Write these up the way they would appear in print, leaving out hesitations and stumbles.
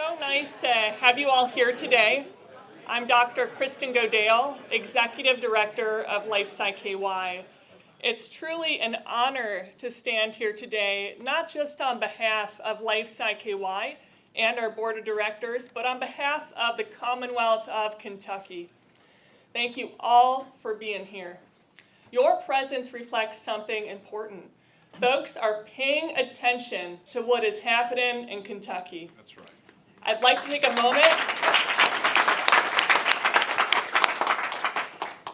So nice to have you all here today. I'm Dr. Christin Godale, Executive Director of LifeSCiKY. It's truly an honor to stand here today, not just on behalf of LifeSCiKY and our Board of Directors, but on behalf of the Commonwealth of Kentucky. Thank you all for being here. Your presence reflects something important. Folks are paying attention to what is happening in Kentucky. That's right. I'd like to take a moment.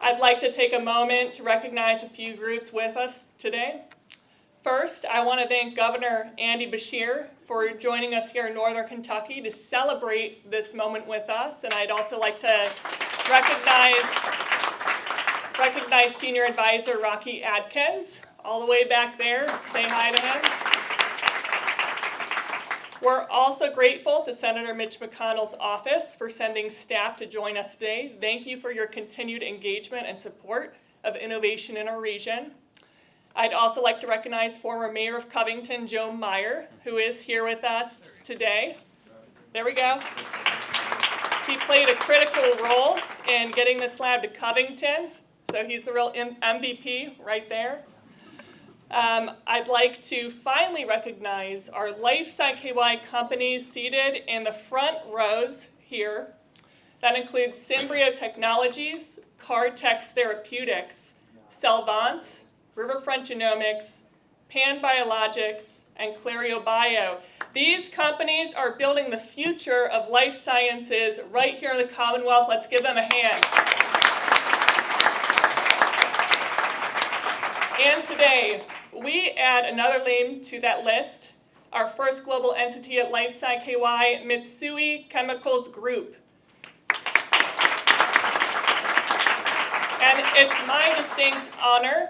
I'd like to take a moment to recognize a few groups with us today. First, I want to thank Governor Andy Beshear for joining us here in Northern Kentucky to celebrate this moment with us. And I'd also like to recognize Senior Advisor Rocky Adkins, all the way back there. Say hi to him. We're also grateful to Senator Mitch McConnell's office for sending staff to join us today. Thank you for your continued engagement and support of innovation in our region. I'd also like to recognize former Mayor of Covington, Joe Meyer, who is here with us today. There we go. He played a critical role in getting this lab to Covington, so he's the real MVP right there. I'd like to finally recognize our LifeSciKY companies seated in the front rows here. That includes Symbrio Technologies, Cartex Therapeutics, Celvant, Riverfront Genomics, Pan Biologics, and Clario Bio. These companies are building the future of life sciences right here in the Commonwealth. Let's give them a hand. And today, we add another name to that list, our first global entity at LifeSciKY, Mitsui Chemicals Group. And it's my distinct honor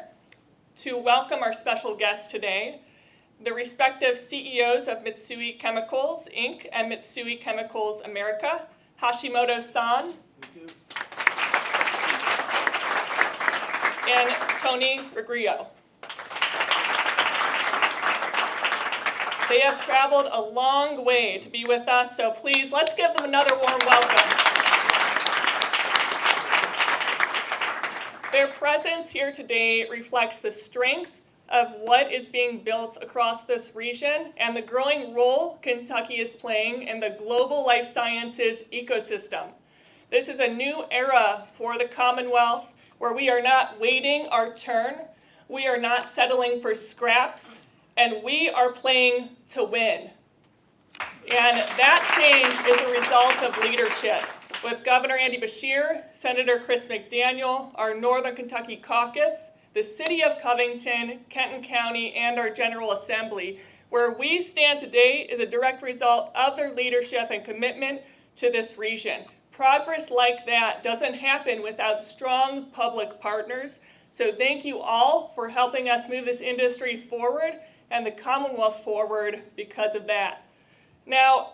to welcome our special guests today, the respective CEOs of Mitsui Chemicals, Inc. and Mitsui Chemicals America, Hashimoto-san, and Tony Grigoriou. They have traveled a long way to be with us, so please, let's give them another warm welcome. Their presence here today reflects the strength of what is being built across this region and the growing role Kentucky is playing in the global life sciences ecosystem. This is a new era for the Commonwealth where we are not waiting our turn, we are not settling for scraps, and we are playing to win. And that change is a result of leadership. With Governor Andy Beshear, Senator Chris McDaniel, our Northern Kentucky caucus, the City of Covington, Kenton County, and our General Assembly. Where we stand today is a direct result of their leadership and commitment to this region. Progress like that doesn't happen without strong public partners. So thank you all for helping us move this industry forward and the Commonwealth forward because of that. Now,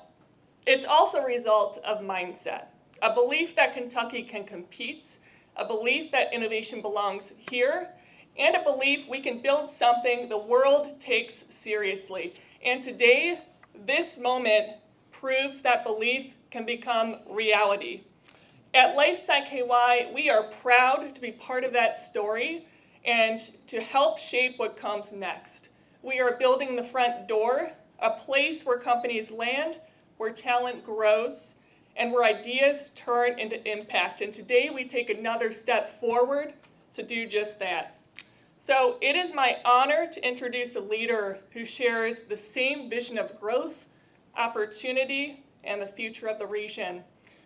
it's also a result of mindset, a belief that Kentucky can compete, a belief that innovation belongs here, and a belief we can build something the world takes seriously. And today, this moment proves that belief can become reality. At LifeSciKY, we are proud to be part of that story and to help shape what comes next. We are building the front door, a place where companies land, where talent grows, and where ideas turn into impact. And today we take another step forward to do just that. So it is my honor to introduce a leader who shares the same vision of growth, opportunity, and the future of the region.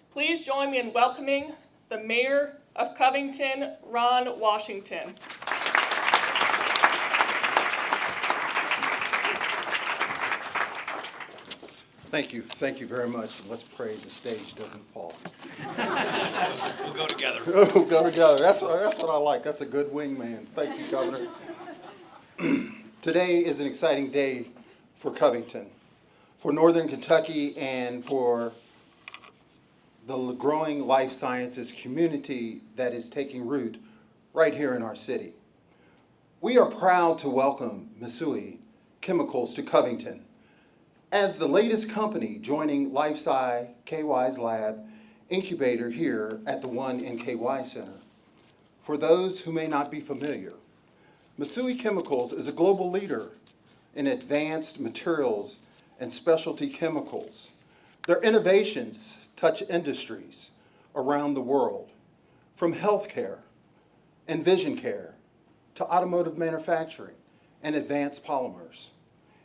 Please join me in welcoming the Mayor of Covington, Ron Washington. Thank you very much. Let's pray the stage doesn't fall. We'll go together. We'll go together. That's what I like. That's a good wingman. Thank you, Governor. Today is an exciting day for Covington, for Northern Kentucky, and for the growing life sciences community that is taking root right here in our city. We are proud to welcome Mitsui Chemicals to Covington. As the latest company joining LifeSciKY's lab incubator here at the One NKY Center, for those who may not be familiar, Mitsui Chemicals is a global leader in advanced materials and specialty chemicals. Their innovations touch industries around the world, from healthcare and vision care to automotive manufacturing and advanced polymers.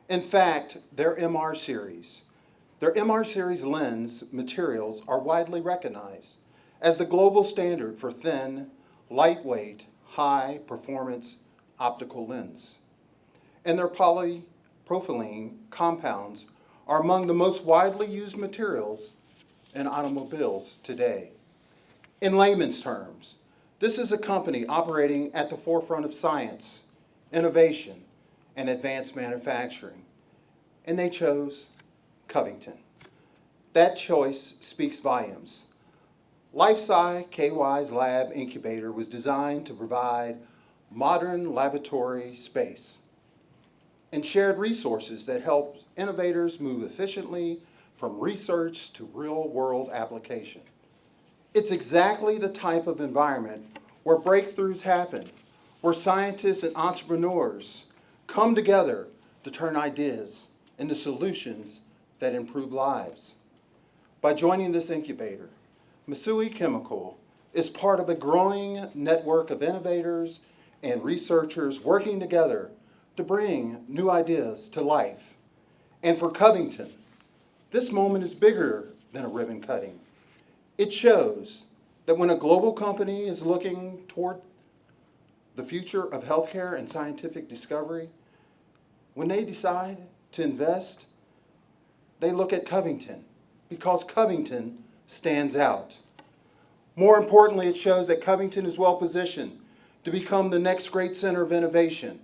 In fact, their MR series lens materials are widely recognized as the global standard for thin, lightweight, high-performance optical lens. And their polypropylene compounds are among the most widely used materials in automobiles today. In layman's terms, this is a company operating at the forefront of science, innovation, and advanced manufacturing. And they chose Covington. That choice speaks volumes. LifeSciKY's lab incubator was designed to provide modern laboratory space and shared resources that help innovators move efficiently from research to real-world application. It's exactly the type of environment where breakthroughs happen, where scientists and entrepreneurs come together to turn ideas into solutions that improve lives. By joining this incubator, Mitsui Chemical is part of a growing network of innovators and researchers working together to bring new ideas to life. And for Covington, this moment is bigger than a ribbon cutting. It shows that when a global company is looking toward the future of healthcare and scientific discovery, when they decide to invest, they look at Covington because Covington stands out. More importantly, it shows that Covington is well positioned to become the next great center of innovation,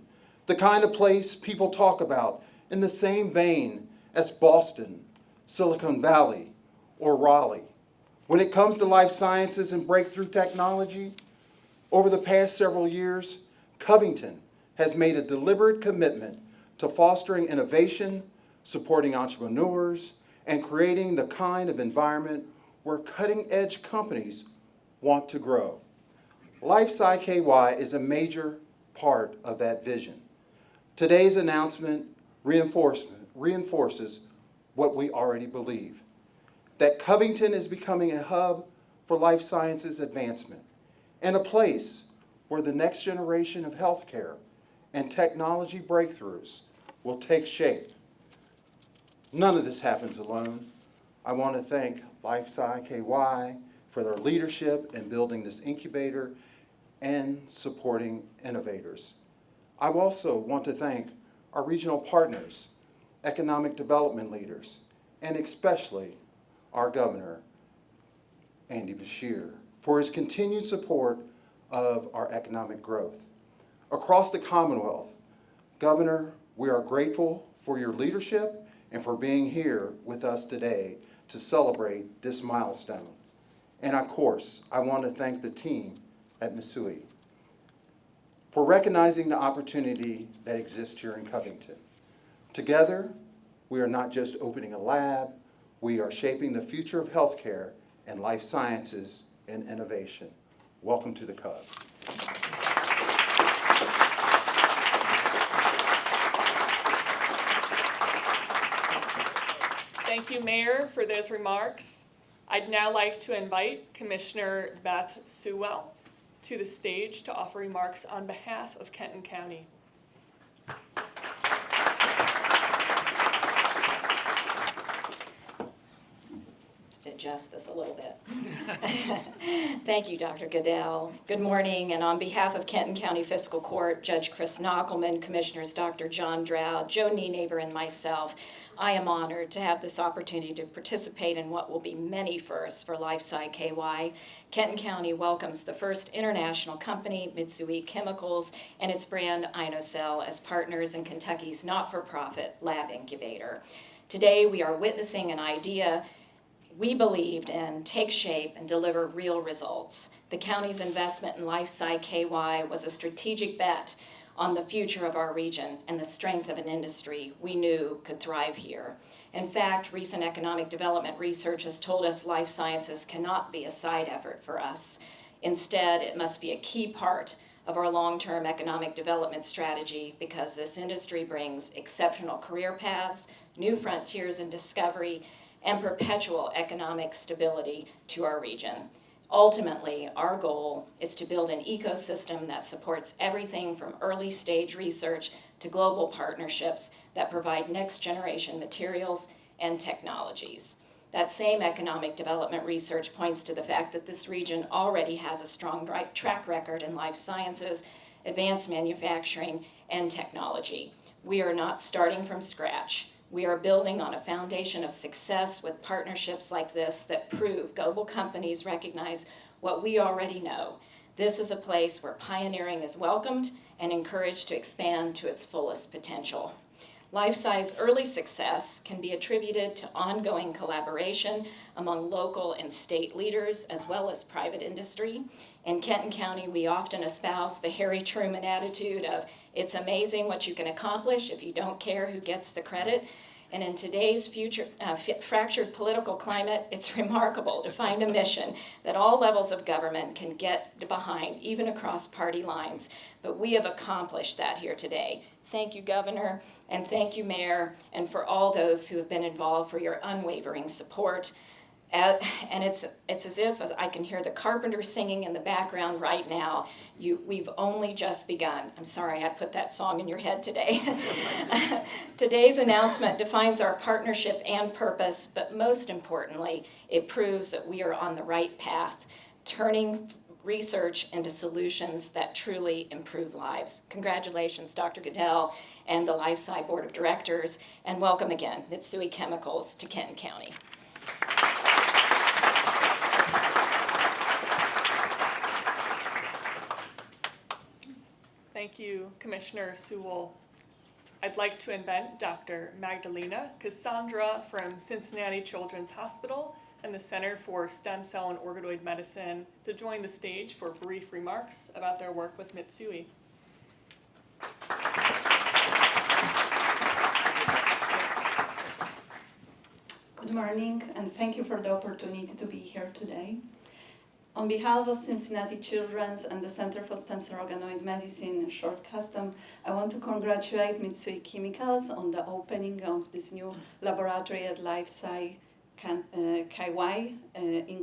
the kind of place people talk about in the same vein as Boston, Silicon Valley, or Raleigh. When it comes to life sciences and breakthrough technology, over the past several years, Covington has made a deliberate commitment to fostering innovation, supporting entrepreneurs, and creating the kind of environment where cutting-edge companies want to grow. LifeSciKY is a major part of that vision. Today's announcement reinforces what we already believe, that Covington is becoming a hub for life sciences advancement and a place where the next generation of healthcare and technology breakthroughs will take shape. None of this happens alone. I want to thank LifeSciKY for their leadership in building this incubator and supporting innovators. I also want to thank our regional partners, economic development leaders, and especially our Governor, Andy Beshear, for his continued support of our economic growth. Across the Commonwealth, Governor, we are grateful for your leadership and for being here with us today to celebrate this milestone. And of course, I want to thank the team at Mitsui for recognizing the opportunity that exists here in Covington. Together, we are not just opening a lab, we are shaping the future of healthcare and life sciences and innovation. Welcome to the Cub. Thank you, Mayor, for those remarks. I'd now like to invite Commissioner Beth Sewell to the stage to offer remarks on behalf of Kenton County. Adjust this a little bit. Thank you, Dr. Godale. Good morning, and on behalf of Kenton County Fiscal Court, Judge Chris Knockelman, Commissioners Dr. John Drought, Joe Nienaber, and myself, I am honored to have this opportunity to participate in what will be many firsts for LifeSciKY. Kenton County welcomes the first international company, Mitsui Chemicals, and its brand Inocell as partners in Kentucky's not-for-profit lab incubator. Today, we are witnessing an idea we believed in take shape and deliver real results. The county's investment in LifeSciKY was a strategic bet on the future of our region and the strength of an industry we knew could thrive here. In fact, recent economic development research has told us life sciences cannot be a side effort for us. Instead, it must be a key part of our long-term economic development strategy because this industry brings exceptional career paths, new frontiers in discovery, and perpetual economic stability to our region. Ultimately, our goal is to build an ecosystem that supports everything from early stage research to global partnerships that provide next generation materials and technologies. That same economic development research points to the fact that this region already has a strong track record in life sciences, advanced manufacturing, and technology. We are not starting from scratch. We are building on a foundation of success with partnerships like this that prove global companies recognize what we already know. This is a place where pioneering is welcomed and encouraged to expand to its fullest potential. LifeSci's early success can be attributed to ongoing collaboration among local and state leaders as well as private industry. In Kenton County, we often espouse the Harry Truman attitude of, it's amazing what you can accomplish if you don't care who gets the credit. And in today's fractured political climate, it's remarkable to find a mission that all levels of government can get behind, even across party lines. But we have accomplished that here today. Thank you, Governor, and thank you, Mayor, and for all those who have been involved for your unwavering support. And it's as if I can hear the carpenters singing in the background right now. We've only just begun. I'm sorry I put that song in your head today. Today's announcement defines our partnership and purpose, but most importantly, it proves that we are on the right path, turning research into solutions that truly improve lives. Congratulations, Dr. Godale and the LifeSci Board of Directors, and welcome again, Mitsui Chemicals, to Kenton County. Thank you, Commissioner Sewell. I'd like to invite Dr. Magdalena Cassandra from Cincinnati Children's Hospital and the Center for Stem Cell and Organoid Medicine to join the stage for brief remarks about their work with Mitsui. Good morning, and thank you for the opportunity to be here today. On behalf of Cincinnati Children's and the Center for Stem Cell Organoid Medicine, short custom, I want to congratulate Mitsui Chemicals on the opening of this new laboratory at LifeSci in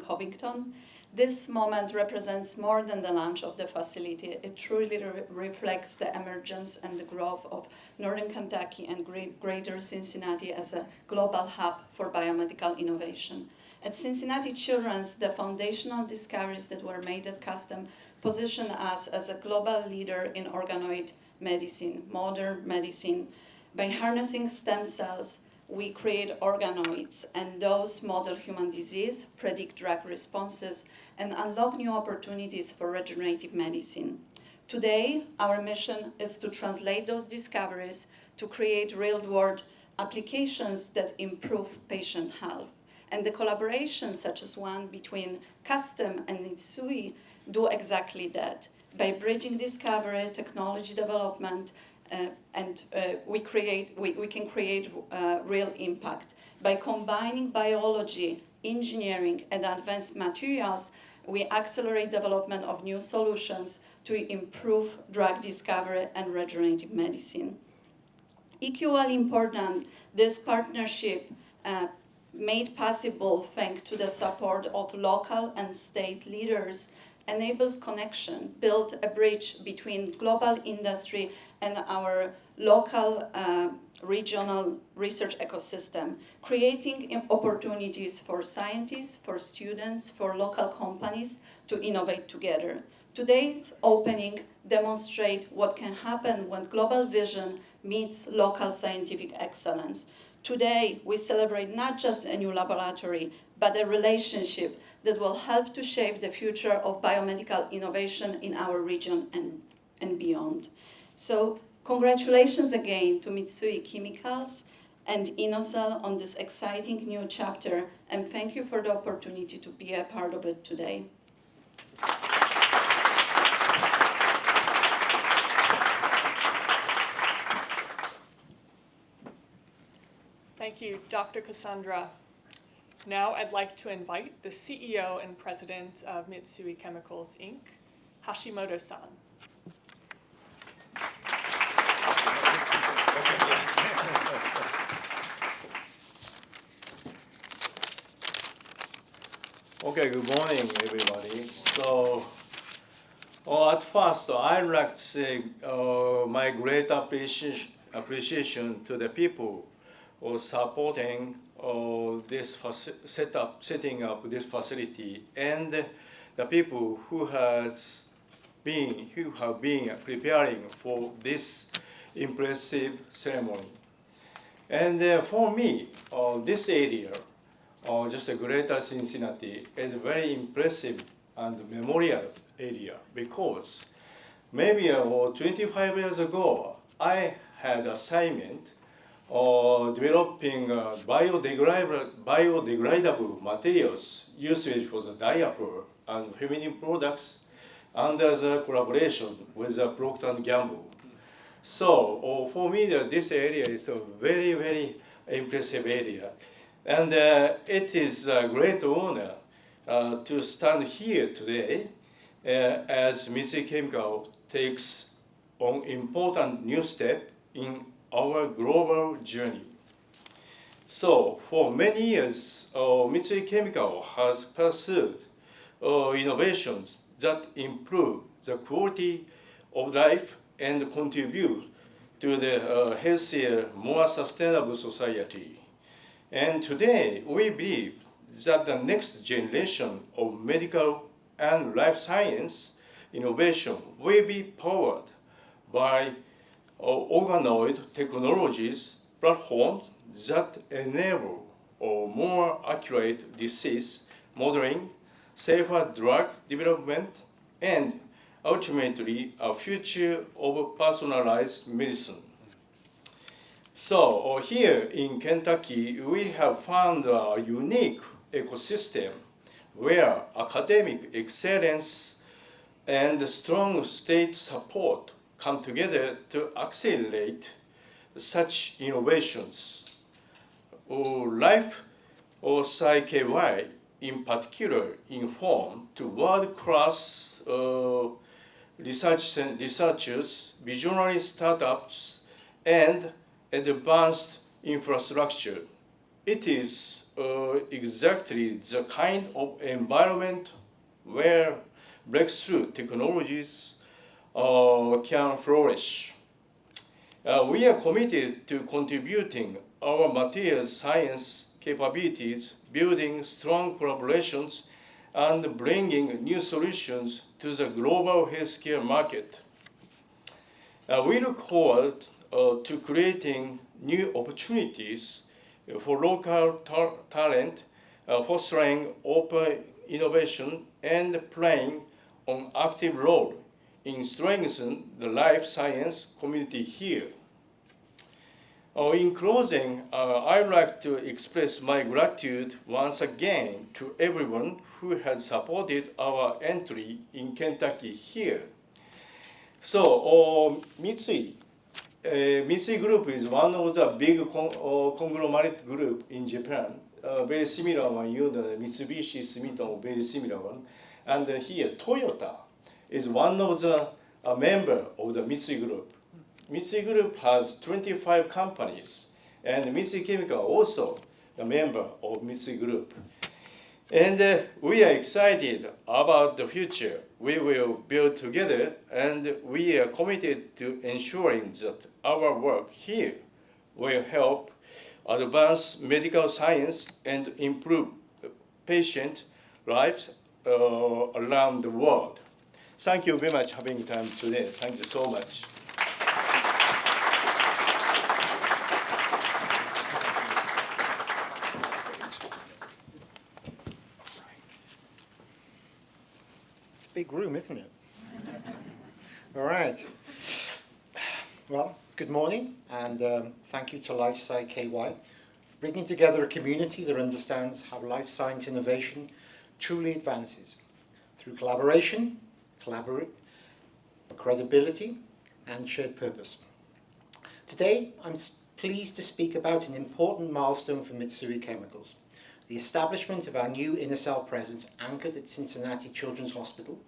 Covington. This moment represents more than the launch of the facility. It truly reflects the emergence and the growth of Northern Kentucky and greater Cincinnati as a global hub for biomedical innovation. At Cincinnati Children's, the foundational discoveries that were made at Custom position us as a global leader in organoid medicine, modern medicine. By harnessing stem cells, we create organoids, and those model human disease, predict drug responses, and unlock new opportunities for regenerative medicine. Today, our mission is to translate those discoveries to create real-world applications that improve patient health. And the collaborations, such as one between Custom and Mitsui, do exactly that. By bridging discovery, technology development, we can create real impact. By combining biology, engineering, and advanced materials, we accelerate development of new solutions to improve drug discovery and regenerative medicine. Equally important, this partnership made possible thanks to the support of local and state leaders, enables connection, build a bridge between global industry and our local regional research ecosystem, creating opportunities for scientists, for students, for local companies to innovate together. Today's opening demonstrates what can happen when global vision meets local scientific excellence. Today, we celebrate not just a new laboratory, but a relationship that will help to shape the future of biomedical innovation in our region and beyond. So, congratulations again to Mitsui Chemicals and Inocell on this exciting new chapter, and thank you for the opportunity to be a part of it today. Thank you, Dr. Cassandra. Now I'd like to invite the CEO and President of Mitsui Chemicals, Inc., Hashimoto-san. Okay, good morning, everybody. So, at first, I'd like to say my great appreciation to the people who supporting this setting up this facility, and the people who have been preparing for this impressive ceremony. And for me, this area, just a Greater Cincinnati, is a very impressive and memorial area, because maybe 25 years ago, I had assignment developing biodegradable materials usage for the diaper and feminine products under the collaboration with Procter & Gamble. So for me, this area is a very, very impressive area. And it is a great honor to stand here today as Mitsui Chemicals takes an important new step in our global journey. So for many years, Mitsui Chemicals has pursued innovations that improve the quality of life and contribute to the healthier, more sustainable society. And today, we believe that the next generation of medical and life science innovation will be powered by organoid technologies platforms that enable more accurate disease modeling, safer drug development, and ultimately a future of personalized medicine. So here in Kentucky, we have found a unique ecosystem where academic excellence and strong state support come together to accelerate such innovations. LifeSCiKY in particular inform to world-class researchers, visionary startups, and advanced infrastructure. It is exactly the kind of environment where breakthrough technologies can flourish. We are committed to contributing our materials science capabilities, building strong collaborations, and bringing new solutions to the global healthcare market. We look forward to creating new opportunities for local talent, fostering open innovation, and playing an active role in strengthening the life science community here. In closing, I'd like to express my gratitude once again to everyone who has supported our entry in Kentucky here. So, Mitsui Group is one of the big conglomerate group in Japan. Very similar one, you know, Mitsubishi, Sumitomo, very similar one. And here, Toyota is one of the member of the Mitsui Group. Mitsui Group has 25 companies, and Mitsui Chemicals also a member of Mitsui Group. And we are excited about the future we will build together, and we are committed to ensuring that our work here will help advance medical science and improve patient lives around the world. Thank you very much for having time today. Thank you so much. Big room, isn't it? All right. Well, good morning, and thank you to LifeSci for bringing together a community that understands how life science innovation truly advances through collaboration, credibility, and shared purpose. Today, I'm pleased to speak about an important milestone for Mitsui Chemicals, the establishment of our new inner cell presence anchored at Cincinnati Children's Hospital,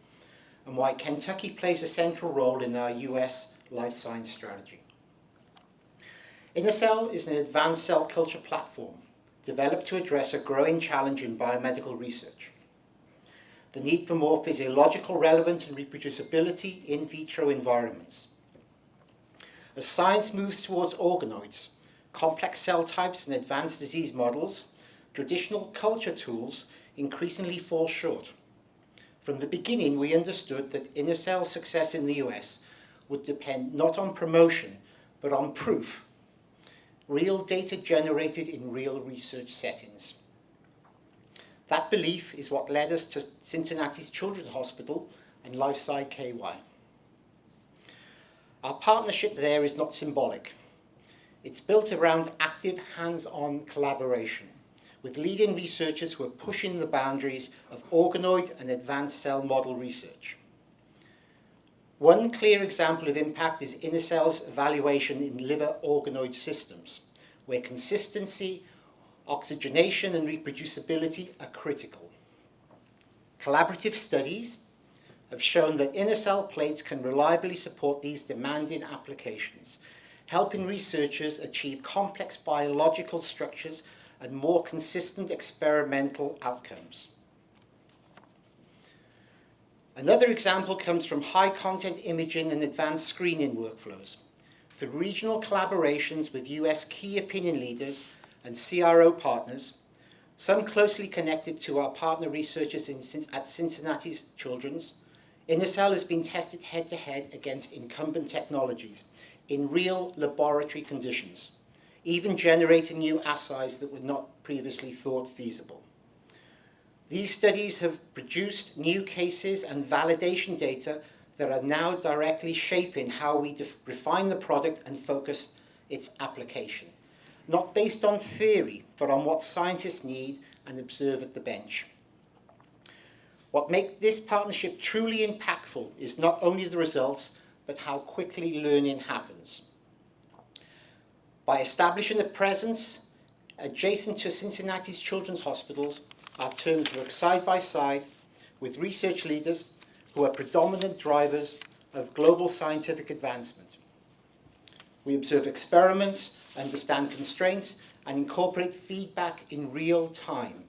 and why Kentucky plays a central role in our US life science strategy. InnerCell is an advanced cell culture platform developed to address a growing challenge in biomedical research: the need for more physiological relevance and reproducibility in vitro environments. As science moves towards organoids, complex cell types and advanced disease models, traditional culture tools increasingly fall short. From the beginning, we understood that InnerCell's success in the US would depend not on promotion, but on proof. Real data generated in real research settings. That belief is what led us to Cincinnati's Children's Hospital and LifeSci-KY. Our partnership there is not symbolic. It's built around active hands-on collaboration with leading researchers who are pushing the boundaries of organoid and advanced cell model research. One clear example of impact is InnerCell's evaluation in liver organoid systems, where consistency, oxygenation, and reproducibility are critical. Collaborative studies have shown that InnerCell plates can reliably support these demanding applications, helping researchers achieve complex biological structures and more consistent experimental outcomes. Another example comes from high-content imaging and advanced screening workflows. Through regional collaborations with US key opinion leaders and CRO partners, some closely connected to our partner researchers at Cincinnati's Children's, InnerCell has been tested head-to-head against incumbent technologies in real laboratory conditions, even generating new assays that were not previously thought feasible. These studies have produced new cases and validation data that are now directly shaping how we refine the product and focus its application, not based on theory, but on what scientists need and observe at the bench. What makes this partnership truly impactful is not only the results, but how quickly learning happens. By establishing a presence adjacent to Cincinnati's Children's Hospitals, our teams work side by side with research leaders who are predominant drivers of global scientific advancement. We observe experiments, understand constraints, and incorporate feedback in real time.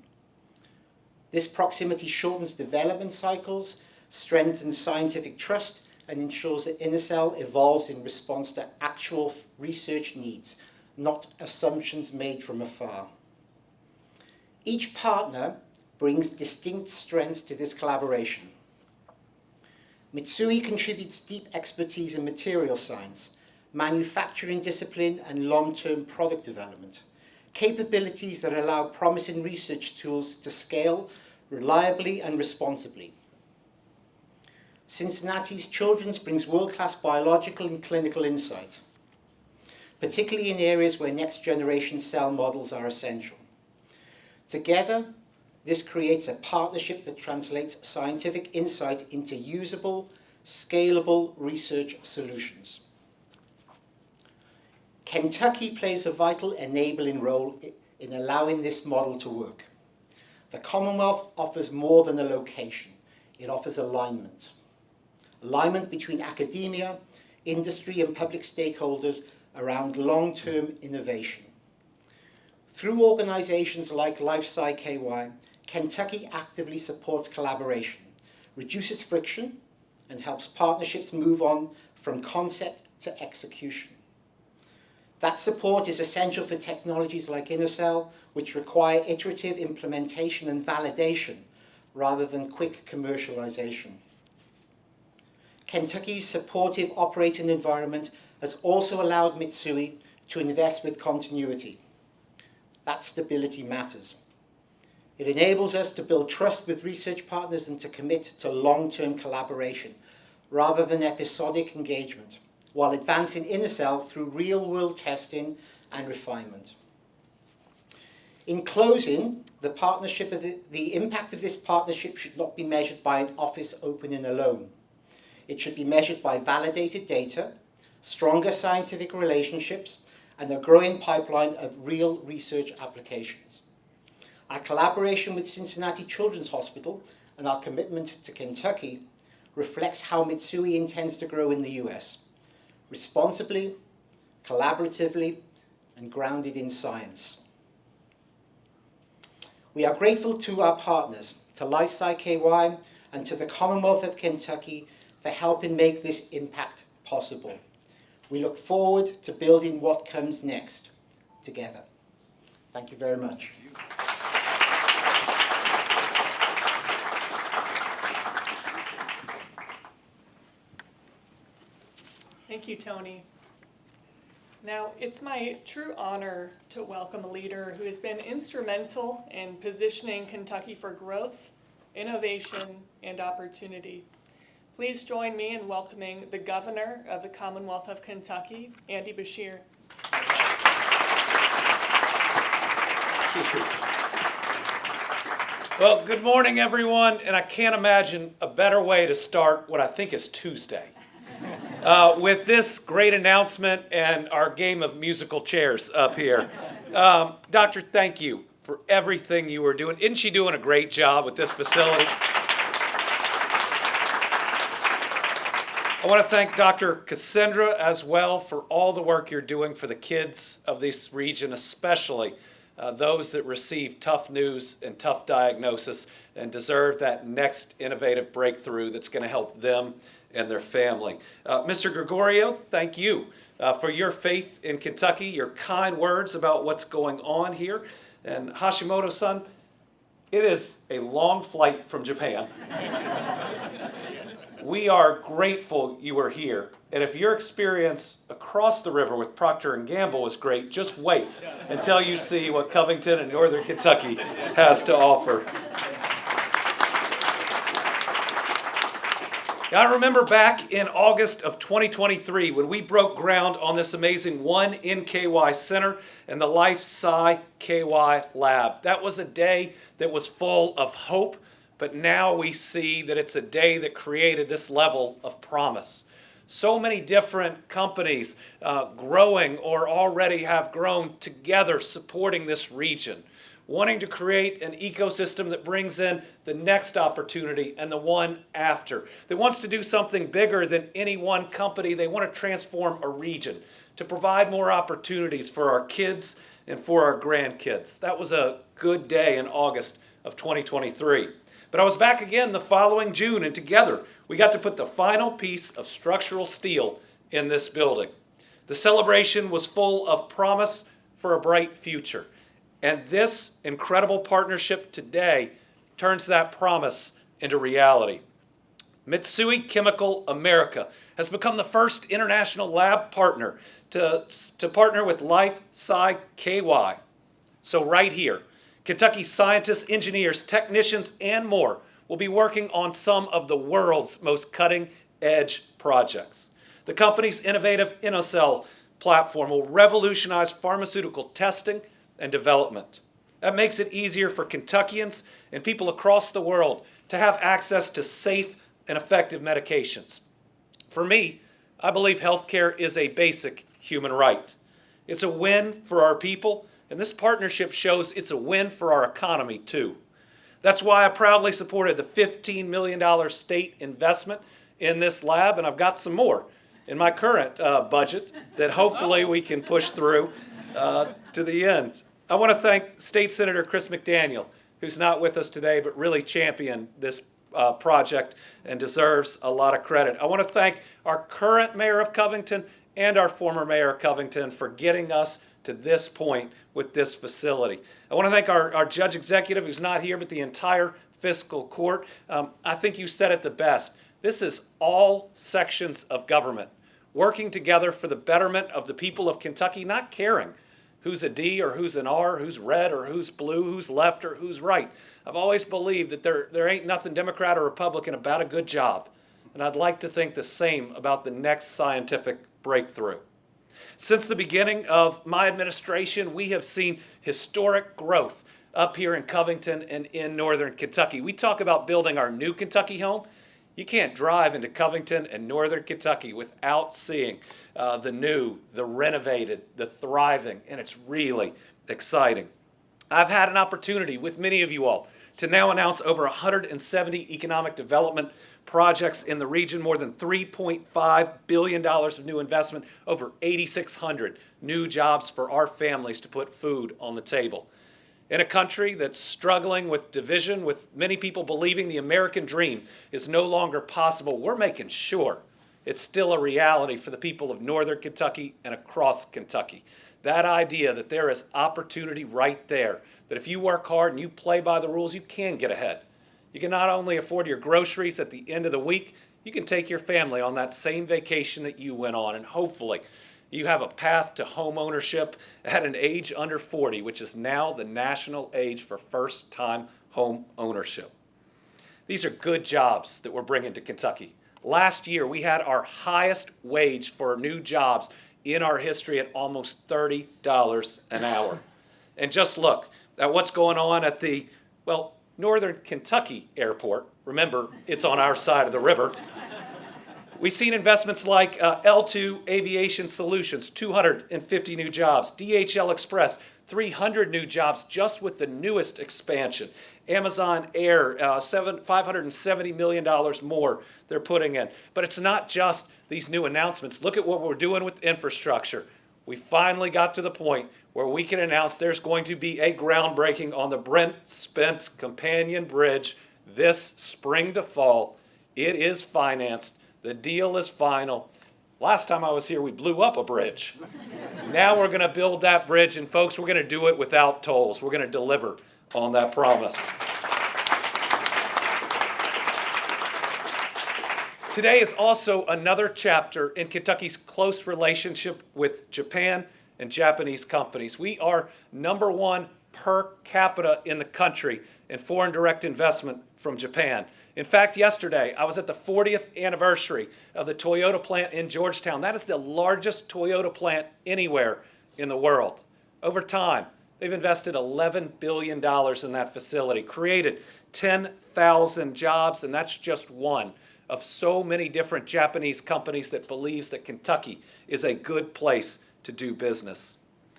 This proximity shortens development cycles, strengthens scientific trust, and ensures that InnerCell evolves in response to actual research needs, not assumptions made from afar. Each partner brings distinct strengths to this collaboration. Mitsui contributes deep expertise in material science, manufacturing discipline, and long-term product development, capabilities that allow promising research tools to scale reliably and responsibly. Cincinnati's Children's brings world-class biological and clinical insight, particularly in areas where next-generation cell models are essential. Together, this creates a partnership that translates scientific insight into usable, scalable research solutions. Kentucky plays a vital enabling role in allowing this model to work. The Commonwealth offers more than a location. It offers alignment. Alignment between academia, industry, and public stakeholders around long-term innovation. Through organizations like LifeSci-KY, Kentucky actively supports collaboration, reduces friction, and helps partnerships move on from concept to execution. That support is essential for technologies like InnerCell, which require iterative implementation and validation rather than quick commercialization. Kentucky's supportive operating environment has also allowed Mitsui to invest with continuity. That stability matters. It enables us to build trust with research partners and to commit to long-term collaboration rather than episodic engagement, while advancing InnerCell through real-world testing and refinement. In closing, the impact of this partnership should not be measured by an office opening alone. It should be measured by validated data, stronger scientific relationships, and a growing pipeline of real research applications. Our collaboration with Cincinnati Children's Hospital and our commitment to Kentucky reflects how Mitsui intends to grow in the US, responsibly, collaboratively, and grounded in science. We are grateful to our partners, to LifeSci and to the Commonwealth of Kentucky for helping make this impact possible. We look forward to building what comes next together. Thank you very much. Thank you, Tony. Now, it's my true honor to welcome a leader who has been instrumental in positioning Kentucky for growth, innovation, and opportunity. Please join me in welcoming the Governor of the Commonwealth of Kentucky, Andy Beshear. Well, good morning, everyone, and I can't imagine a better way to start what I think is Tuesday. With this great announcement and our game of musical chairs up here. Doctor, thank you for everything you were doing. Isn't she doing a great job with this facility? I want to thank Dr. Cassandra as well for all the work you're doing for the kids of this region, especially those that receive tough news and tough diagnosis and deserve that next innovative breakthrough that's going to help them and their family. Mr. Grigoriou, thank you for your faith in Kentucky, your kind words about what's going on here. And Hashimoto-san, it is a long flight from Japan. We are grateful you are here. And if your experience across the river with Procter & Gamble was great, just wait until you see what Covington and Northern Kentucky has to offer. I remember back in August of 2023 when we broke ground on this amazing One NKY Center and the LifeSCiKY lab. That was a day that was full of hope, but now we see that it's a day that created this level of promise. So many different companies growing or already have grown together supporting this region, wanting to create an ecosystem that brings in the next opportunity and the one after, that wants to do something bigger than any one company. They want to transform a region to provide more opportunities for our kids and for our grandkids. That was a good day in August of 2023. But I was back again the following June, and together we got to put the final piece of structural steel in this building. The celebration was full of promise for a bright future. And this incredible partnership today turns that promise into reality. Mitsui Chemical America has become the first international lab partner to partner with LifeSciKY. So right here, Kentucky scientists, engineers, technicians, and more will be working on some of the world's most cutting-edge projects. The company's innovative InnoCell platform will revolutionize pharmaceutical testing and development. That makes it easier for Kentuckians and people across the world to have access to safe and effective medications. For me, I believe healthcare is a basic human right. It's a win for our people, and this partnership shows it's a win for our economy too. That's why I proudly supported the $15 million state investment in this lab, and I've got some more in my current budget that hopefully we can push through to the end. I want to thank State Senator Chris McDaniel, who's not with us today, but really championed this project and deserves a lot of credit. I want to thank our current mayor of Covington and our former mayor of Covington for getting us to this point with this facility. I want to thank our judge executive, who's not here, but the entire fiscal court. I think you said it the best. This is all sections of government working together for the betterment of the people of Kentucky, not caring who's a D or who's an R, who's red or who's blue, who's left or who's right. I've always believed that there ain't nothing Democrat or Republican about a good job. And I'd like to think the same about the next scientific breakthrough. Since the beginning of my administration, we have seen historic growth up here in Covington and in Northern Kentucky. We talk about building our new Kentucky home. You can't drive into Covington and northern Kentucky without seeing the new, the renovated, the thriving, and it's really exciting. I've had an opportunity with many of you all to now announce over 170 economic development projects in the region, more than $3.5 billion of new investment, over 8,600 new jobs for our families to put food on the table. In a country that's struggling with division, with many people believing the American dream is no longer possible, we're making sure it's still a reality for the people of northern Kentucky and across Kentucky. That idea that there is opportunity right there, that if you work hard and you play by the rules, you can get ahead. You can not only afford your groceries at the end of the week, you can take your family on that same vacation that you went on, and hopefully you have a path to home ownership at an age under 40, which is now the national age for first-time home ownership. These are good jobs that we're bringing to Kentucky. Last year, we had our highest wage for new jobs in our history at almost $30 an hour. And just look at what's going on at the, well, Northern Kentucky airport. Remember, it's on our side of the river. We've seen investments like L2 Aviation Solutions, 250 new jobs. DHL Express, 300 new jobs just with the newest expansion. Amazon Air, $570 million more they're putting in. But it's not just these new announcements. Look at what we're doing with infrastructure. We finally got to the point where we can announce there's going to be a groundbreaking on the Brent Spence Companion Bridge this spring to fall. It is financed. The deal is final. Last time I was here, we blew up a bridge. Now we're going to build that bridge, and folks, we're going to do it without tolls. We're going to deliver on that promise. Today is also another chapter in Kentucky's close relationship with Japan and Japanese companies. We are #1 per capita in the country in foreign direct investment from Japan. In fact, yesterday, I was at the 40th anniversary of the Toyota plant in Georgetown. That is the largest Toyota plant anywhere in the world. Over time, they've invested $11 billion in that facility, created 10,000 jobs, and that's just one of so many different Japanese companies that believes that Kentucky is a good place to do business.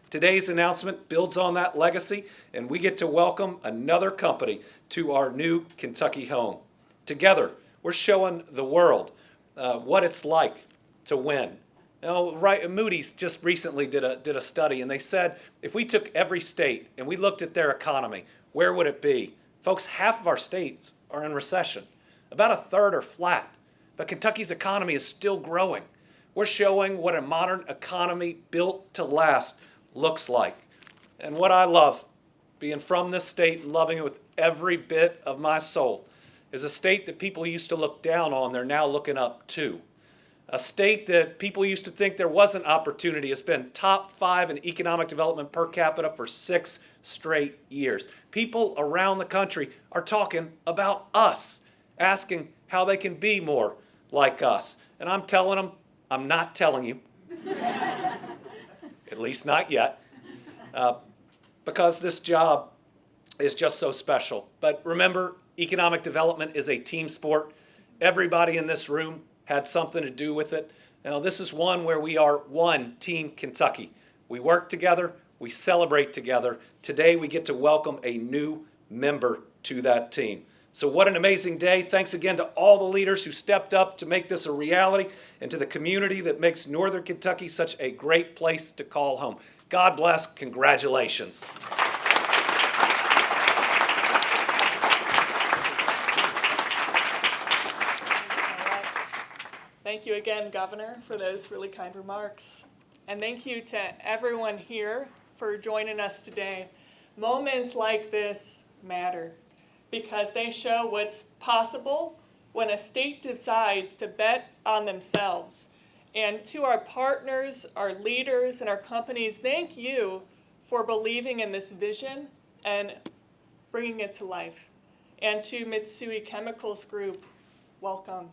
Today's announcement builds on that legacy, and we get to welcome another company to our new Kentucky home. Together, we're showing the world what it's like to win. Now, Moody's just recently did a study, and they said if we took every state and we looked at their economy, where would it be? Folks, half of our states are in recession. About a third are flat. But Kentucky's economy is still growing. We're showing what a modern economy built to last looks like. And what I love, being from this state and loving it with every bit of my soul, is a state that people used to look down on, they're now looking up to. A state that people used to think there wasn't opportunity has been top 5 in economic development per capita for 6 straight years. People around the country are talking about us, asking how they can be more like us. And I'm telling them, I'm not telling you, at least not yet, because this job is just so special. But remember, economic development is a team sport. Everybody in this room had something to do with it. Now, this is one where we are one Team Kentucky. We work together, we celebrate together. Today, we get to welcome a new member to that team. So what an amazing day. Thanks again to all the leaders who stepped up to make this a reality, and to the community that makes Northern Kentucky such a great place to call home. God bless. Congratulations. Thank you again, Governor, for those really kind remarks. And thank you to everyone here for joining us today. Moments like this matter because they show what's possible when a state decides to bet on themselves. And to our partners, our leaders, and our companies, thank you for believing in this vision and bringing it to life. And to Mitsui Chemicals Group, welcome.